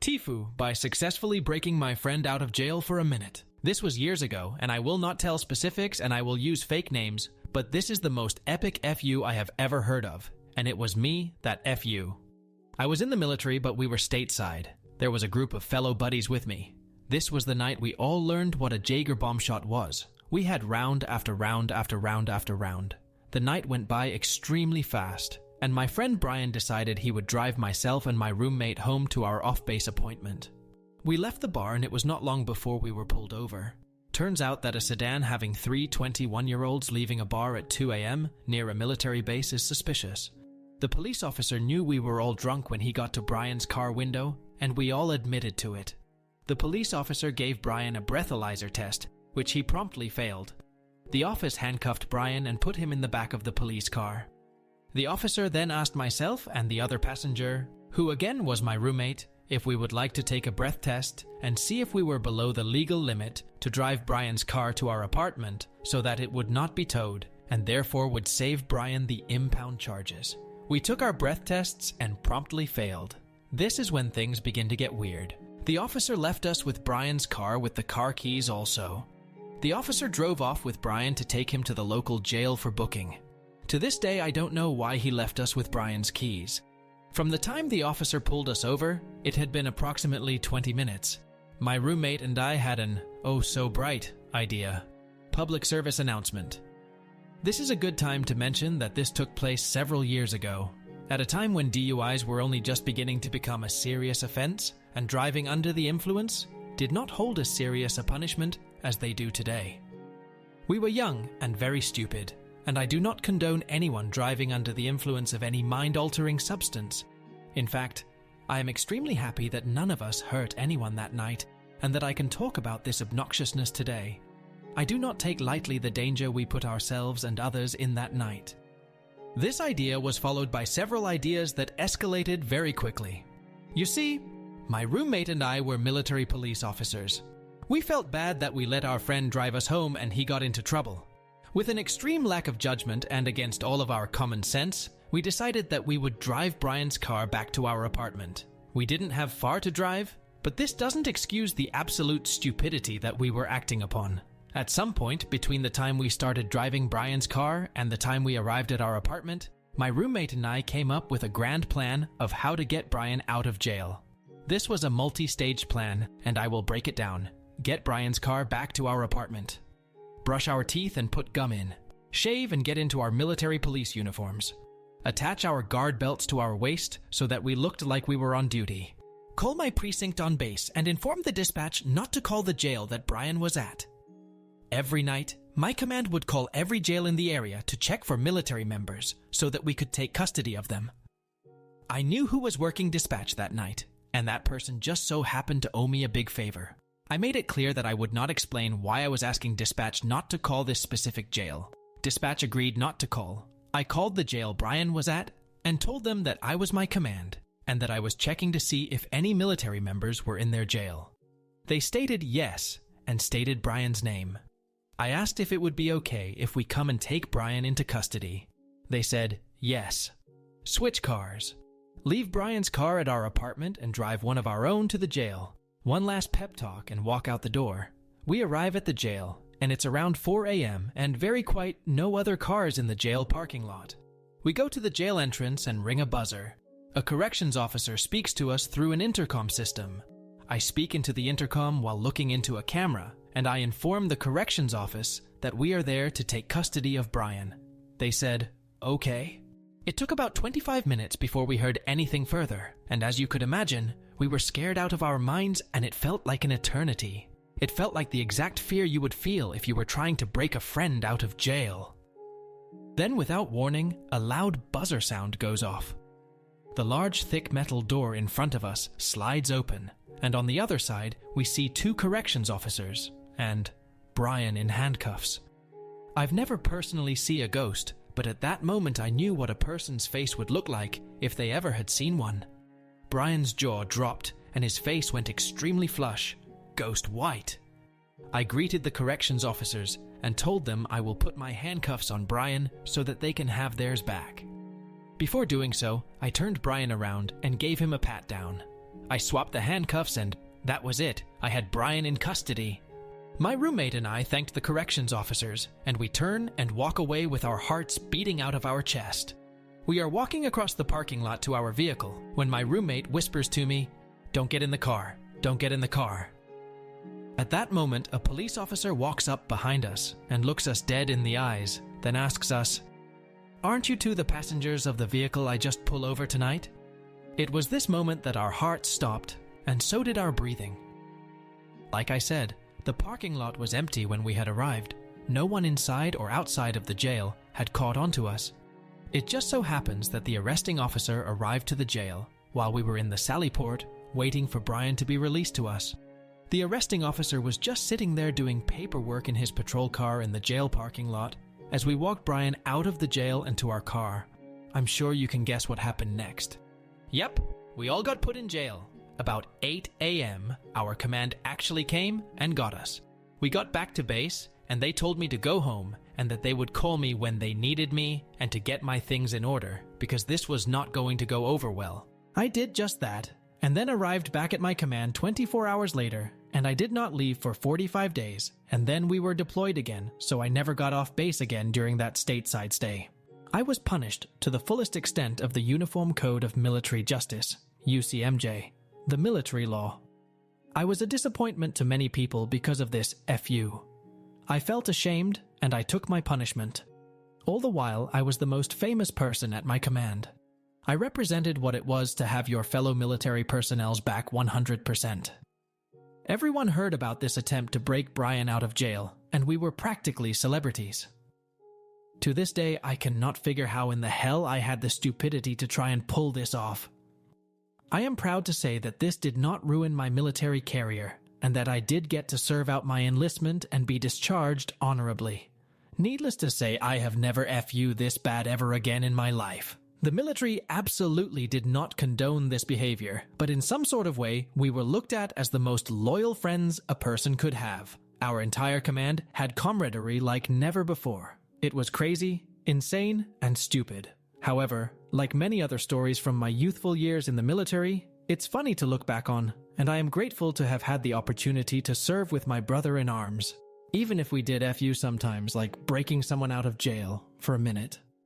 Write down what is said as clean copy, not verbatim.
TIFU by successfully breaking my friend out of jail for a minute. This was years ago, and I will not tell specifics and I will use fake names, but this is the most epic FU I have ever heard of, and it was me that FU. I was in the military, but we were stateside. There was a group of fellow buddies with me. This was the night we all learned what a Jaeger bomb shot was. We had round after round after round after round. The night went by extremely fast, and my friend Brian decided he would drive myself and my roommate home to our off-base appointment. We left the bar and it was not long before we were pulled over. Turns out that a sedan having three 21-year-olds leaving a bar at 2 a.m. near a military base is suspicious. The police officer knew we were all drunk when he got to Brian's car window, and we all admitted to it. The police officer gave Brian a breathalyzer test, which he promptly failed. The officer handcuffed Brian and put him in the back of the police car. The officer then asked myself and the other passenger, who again was my roommate, if we would like to take a breath test and see if we were below the legal limit to drive Brian's car to our apartment so that it would not be towed and therefore would save Brian the impound charges. We took our breath tests and promptly failed. This is when things begin to get weird. The officer left us with Brian's car with the car keys also. The officer drove off with Brian to take him to the local jail for booking. To this day, I don't know why he left us with Brian's keys. From the time the officer pulled us over, it had been approximately 20 minutes. My roommate and I had an oh-so-bright idea. Public service announcement. This is a good time to mention that this took place several years ago, at a time when DUIs were only just beginning to become a serious offense, and driving under the influence did not hold as serious a punishment as they do today. We were young and very stupid, and I do not condone anyone driving under the influence of any mind-altering substance. In fact, I am extremely happy that none of us hurt anyone that night, and that I can talk about this obnoxiousness today. I do not take lightly the danger we put ourselves and others in that night. This idea was followed by several ideas that escalated very quickly. You see, my roommate and I were military police officers. We felt bad that we let our friend drive us home and he got into trouble. With an extreme lack of judgment and against all of our common sense, we decided that we would drive Brian's car back to our apartment. We didn't have far to drive, but this doesn't excuse the absolute stupidity that we were acting upon. At some point between the time we started driving Brian's car and the time we arrived at our apartment, my roommate and I came up with a grand plan of how to get Brian out of jail. This was a multi-stage plan, and I will break it down. Get Brian's car back to our apartment. Brush our teeth and put gum in. Shave and get into our military police uniforms. Attach our guard belts to our waist so that we looked like we were on duty. Call my precinct on base and inform the dispatch not to call the jail that Brian was at. Every night, my command would call every jail in the area to check for military members so that we could take custody of them. I knew who was working dispatch that night, and that person just so happened to owe me a big favor. I made it clear that I would not explain why I was asking dispatch not to call this specific jail. Dispatch agreed not to call. I called the jail Brian was at and told them that I was my command and that I was checking to see if any military members were in their jail. They stated yes and stated Brian's name. I asked if it would be okay if we come and take Brian into custody. They said yes. Switch cars. Leave Brian's car at our apartment and drive one of our own to the jail. One last pep talk and walk out the door. We arrive at the jail, and it's around 4 a.m. and very quite no other cars in the jail parking lot. We go to the jail entrance and ring a buzzer. A corrections officer speaks to us through an intercom system. I speak into the intercom while looking into a camera, and I inform the corrections office that we are there to take custody of Brian. They said, okay. It took about 25 minutes before we heard anything further, and as you could imagine, we were scared out of our minds and it felt like an eternity. It felt like the exact fear you would feel if you were trying to break a friend out of jail. Then, without warning, a loud buzzer sound goes off. The large, thick metal door in front of us slides open, and on the other side, we see two corrections officers and Brian in handcuffs. I've never personally seen a ghost, but at that moment I knew what a person's face would look like if they ever had seen one. Brian's jaw dropped and his face went extremely flush, ghost white. I greeted the corrections officers and told them I will put my handcuffs on Brian so that they can have theirs back. Before doing so, I turned Brian around and gave him a pat down. I swapped the handcuffs and that was it. I had Brian in custody. My roommate and I thanked the corrections officers, and we turn and walk away with our hearts beating out of our chest. We are walking across the parking lot to our vehicle when my roommate whispers to me, "Don't get in the car. Don't get in the car." At that moment, a police officer walks up behind us and looks us dead in the eyes, then asks us, "Aren't you two the passengers of the vehicle I just pulled over tonight?" It was this moment that our hearts stopped, and so did our breathing. Like I said, the parking lot was empty when we had arrived. No one inside or outside of the jail had caught on to us. It just so happens that the arresting officer arrived to the jail while we were in the Sallyport waiting for Brian to be released to us. The arresting officer was just sitting there doing paperwork in his patrol car in the jail parking lot as we walked Brian out of the jail and to our car. I'm sure you can guess what happened next. Yep, we all got put in jail. About 8 a.m., our command actually came and got us. We got back to base, and they told me to go home and that they would call me when they needed me and to get my things in order because this was not going to go over well. I did just that, and then arrived back at my command 24 hours later, and I did not leave for 45 days, and then we were deployed again, so I never got off base again during that stateside stay. I was punished to the fullest extent of the Uniform Code of Military Justice, UCMJ, the military law. I was a disappointment to many people because of this FU. I felt ashamed, and I took my punishment. All the while, I was the most famous person at my command. I represented what it was to have your fellow military personnel's back 100%. Everyone heard about this attempt to break Brian out of jail, and we were practically celebrities. To this day, I cannot figure how in the hell I had the stupidity to try and pull this off. I am proud to say that this did not ruin my military career, and that I did get to serve out my enlistment and be discharged honorably. Needless to say, I have never FU this bad ever again in my life. The military absolutely did not condone this behavior, but in some sort of way, we were looked at as the most loyal friends a person could have. Our entire command had camaraderie like never before. It was crazy, insane, and stupid. However, like many other stories from my youthful years in the military, it's funny to look back on, and I am grateful to have had the opportunity to serve with my brother in arms. Even if we did FU sometimes, like breaking someone out of jail for a minute.